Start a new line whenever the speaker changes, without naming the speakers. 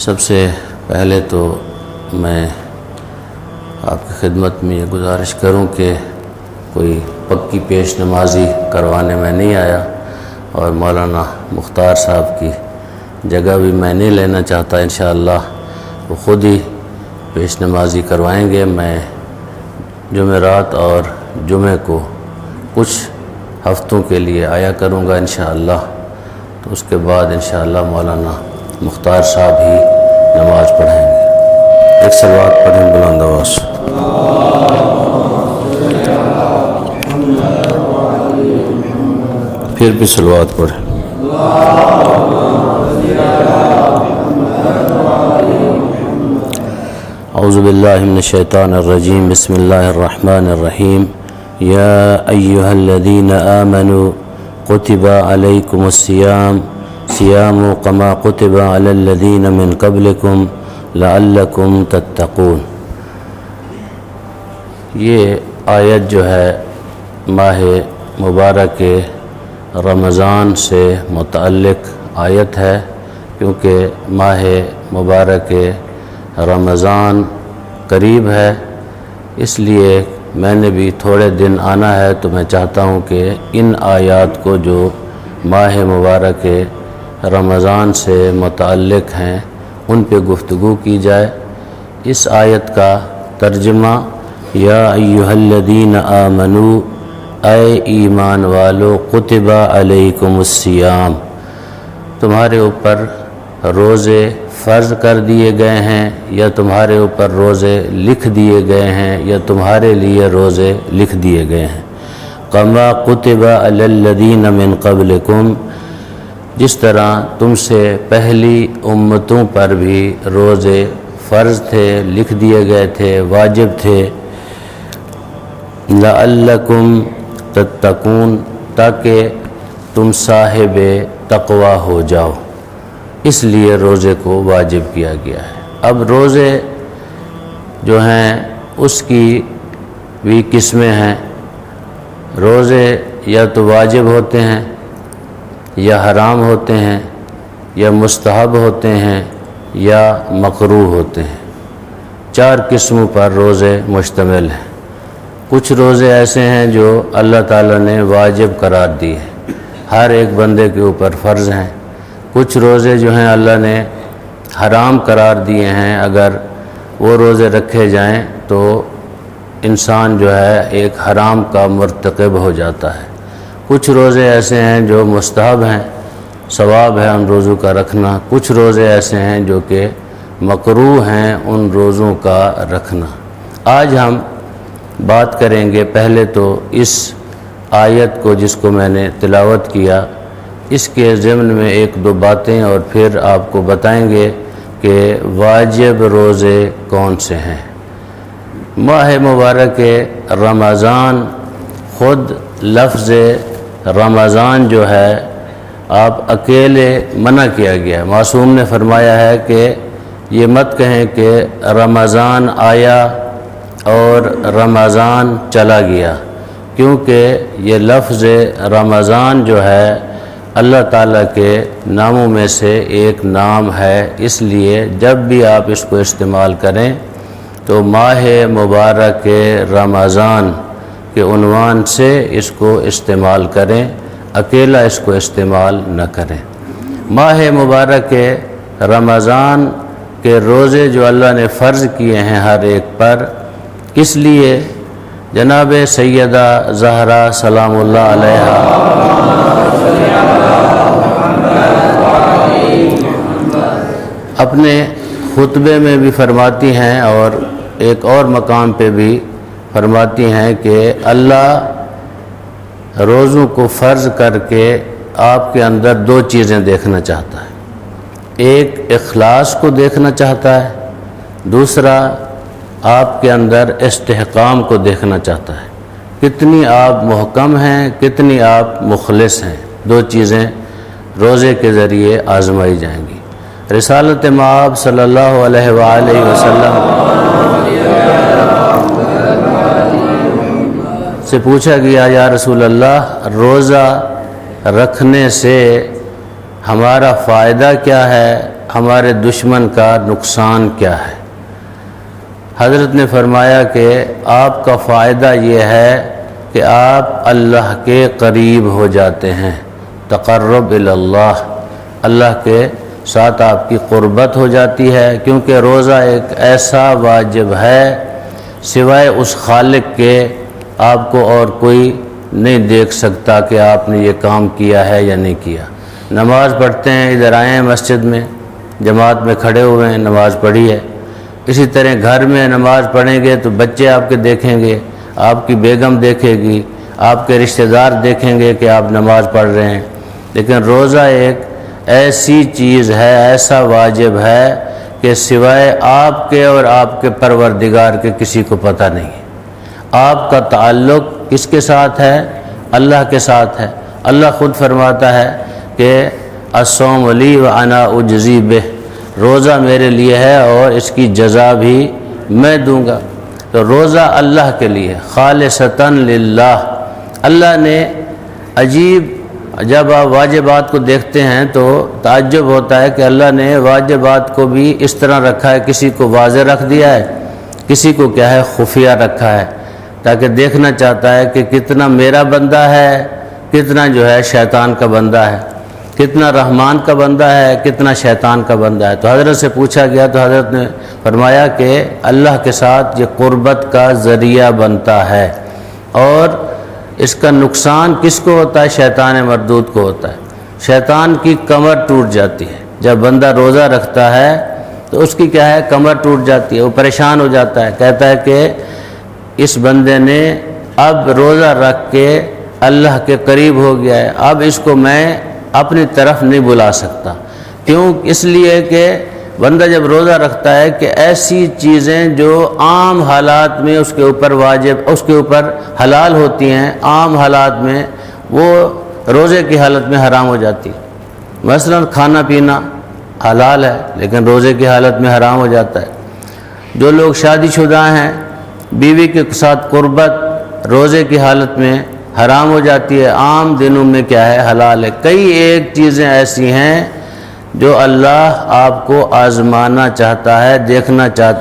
سب سے پہلے تو میں آپ کی خدمت میں یہ گزارش کروں کہ کوئی پکی پیش نمازی کروانے میں نہیں آیا، اور مولانا مختار صاحب کی جگہ بھی میں نہیں لینا چاہتا۔ انشاءاللہ وہ خود ہی پیش نمازی کروائیں گے۔ میں جمعرات اور جمعے کو کچھ ہفتوں کے لیے آیا کروں گا انشاءاللہ، تو اس کے بعد انشاءاللہ مولانا مختار صاحب ہی نماز پڑھیں گے۔ ایک صلوات پڑھیں بلند آواز سے۔ پھر بھی صلوات پڑھیں۔ اعوذ باللہ من الشیطان الرجیم، بسم اللہ الرحمن الرحیم۔ یا ایہا الذین آمنوا کتب علیکم الصیام کما کتب علی الذین من قبلکم لعلکم تتقون۔ یہ آیت جو ہے ماہ مبارک رمضان سے متعلق آیت ہے، کیونکہ ماہ مبارک رمضان قریب ہے، اس لیے میں نے بھی تھوڑے دن آنا ہے، تو میں چاہتا ہوں کہ ان آیات کو جو ماہ مبارک رمضان سے متعلق ہیں ان پہ گفتگو کی جائے۔ اس آیت کا ترجمہ یا ایہا الذین آمنوا، اے ایمان والو، کتب علیکم الصیام، تمہارے اوپر روزے فرض کر دیے گئے ہیں، یا تمہارے اوپر روزے لکھ دیے گئے ہیں، یا تمہارے لیے روزے لکھ دیے گئے ہیں۔ کما کتب علی الذین من قبلکم، جس طرح تم سے پہلی امتوں پر بھی روزے فرض تھے، لکھ دیے گئے تھے، واجب تھے۔ لعلکم تتقون، تاکہ تم صاحب تقوی ہو جاؤ، اس لیے روزے کو واجب کیا گیا ہے۔ اب روزے جو ہیں اس کی بھی قسمیں ہیں۔ روزے یا تو واجب ہوتے ہیں، یا حرام ہوتے ہیں، یا مستحب ہوتے ہیں، یا مکروہ ہوتے ہیں۔ 4 قسموں پر روزے مشتمل ہیں۔ کچھ روزے ایسے ہیں جو اللہ تعالیٰ نے واجب قرار دیے ہیں، ہر ایک بندے کے اوپر فرض ہیں۔ کچھ روزے جو ہیں اللہ نے حرام قرار دیے ہیں، اگر وہ روزے رکھے جائیں تو انسان جو ہے ایک حرام کا مرتکب ہو جاتا ہے۔ کچھ روزے ایسے ہیں جو مستحب ہیں، ثواب ہے ان روزوں کا رکھنا۔ کچھ روزے ایسے ہیں جو کہ مکروہ ہیں ان روزوں کا رکھنا۔ آج ہم بات کریں گے پہلے تو اس آیت کو جس کو میں نے تلاوت کیا، اس کے ضمن میں 1-2 باتیں، اور پھر آپ کو بتائیں گے کہ واجب روزے کون سے ہیں۔ ماہ مبارک رمضان، خود لفظ رمضان جو ہے آپ اکیلے منع کیا گیا ہے۔ معصوم نے فرمایا ہے کہ یہ مت کہیں کہ رمضان آیا اور رمضان چلا گیا، کیونکہ یہ لفظ رمضان جو ہے اللہ تعالیٰ کے ناموں میں سے ایک نام ہے، اس لیے جب بھی آپ اس کو استعمال کریں تو ماہ مبارک رمضان کے عنوان سے اس کو استعمال کریں، اکیلا اس کو استعمال نہ کریں۔ ماہ مبارک رمضان کے روزے جو اللہ نے فرض کیے ہیں ہر ایک پر، کس لیے؟ جناب سیدہ زہرا سلام اللہ علیہا اپنے خطبے میں بھی فرماتی ہیں، اور ایک اور مقام پہ بھی فرماتی ہیں کہ اللہ روزوں کو فرض کر کے آپ کے اندر 2 چیزیں دیکھنا چاہتا ہے۔ ایک اخلاص کو دیکھنا چاہتا ہے، دوسرا آپ کے اندر استحکام کو دیکھنا چاہتا ہے، کتنی آپ محکم ہیں، کتنی آپ مخلص ہیں۔ 2 چیزیں روزے کے ذریعے آزمائی جائیں گی۔ رسالت مآب صلی اللہ علیہ وآلہ وسلم سے پوچھا گیا، یا رسول اللہ، روزہ رکھنے سے ہمارا فائدہ کیا ہے؟ ہمارے دشمن کا نقصان کیا ہے؟ حضرت نے فرمایا کہ آپ کا فائدہ یہ ہے کہ آپ اللہ کے قریب ہو جاتے ہیں، تقرب اللہ، اللہ کے ساتھ آپ کی قربت ہو جاتی ہے، کیونکہ روزہ ایک ایسا واجب ہے سوائے اس خالق کے آپ کو اور کوئی نہیں دیکھ سکتا کہ آپ نے یہ کام کیا ہے یا نہیں کیا۔ نماز پڑھتے ہیں، ادھر آئے ہیں مسجد میں، جماعت میں کھڑے ہوئے ہیں، نماز پڑھی ہے۔ اسی طرح گھر میں نماز پڑھیں گے تو بچے آپ کے دیکھیں گے، آپ کی بیگم دیکھے گی، آپ کے رشتہ دار دیکھیں گے کہ آپ نماز پڑھ رہے ہیں۔ لیکن روزہ ایک ایسی چیز ہے، ایسا واجب ہے کہ سوائے آپ کے اور آپ کے پروردگار کے کسی کو پتہ نہیں ہے۔ آپ کا تعلق کس کے ساتھ ہے؟ اللہ کے ساتھ ہے۔ اللہ خود فرماتا ہے کہ الصوم لی وانا اجزی بہ، روزہ میرے لیے ہے اور اس کی جزا بھی میں دوں گا۔ تو روزہ اللہ کے لیے، خالصتاً للہ۔ اللہ نے عجیب، جب آپ واجبات کو دیکھتے ہیں تو تعجب ہوتا ہے کہ اللہ نے واجبات کو بھی اس طرح رکھا ہے، کسی کو واضح رکھ دیا ہے، کسی کو کیا ہے خفیہ رکھا ہے، تاکہ دیکھنا چاہتا ہے کہ کتنا میرا بندہ ہے، کتنا جو ہے شیطان کا بندہ ہے، کتنا رحمان کا بندہ ہے، کتنا شیطان کا بندہ ہے۔ تو حضرت سے پوچھا گیا تو حضرت نے فرمایا کہ اللہ کے ساتھ یہ قربت کا ذریعہ بنتا ہے، اور اس کا نقصان کس کو ہوتا ہے؟ شیطان مردود کو ہوتا ہے۔ شیطان کی کمر ٹوٹ جاتی ہے، جب بندہ روزہ رکھتا ہے تو اس کی کیا ہے کمر ٹوٹ جاتی ہے، وہ پریشان ہو جاتا ہے، کہتا ہے کہ اس بندے نے اب روزہ رکھ کے اللہ کے قریب ہو گیا ہے، اب اس کو میں اپنی طرف نہیں بلا سکتا۔ کیوں؟ اس لیے کہ بندہ جب روزہ رکھتا ہے کہ ایسی چیزیں جو عام حالات میں اس کے اوپر واجب، اس کے اوپر حلال ہوتی ہیں، عام حالات میں وہ روزے کی حالت میں حرام ہو جاتی ہے۔ مثلا کھانا پینا حلال ہے لیکن روزے کی حالت میں حرام ہو جاتا ہے۔ جو لوگ شادی شدہ ہیں، بیوی کے ساتھ قربت روزے کی حالت میں حرام ہو جاتی ہے، عام دنوں میں کیا ہے حلال ہے۔ کئی ایک چیزیں ایسی ہیں جو اللہ آپ کو آزمانا چاہتا ہے، دیکھنا چاہتا ہے۔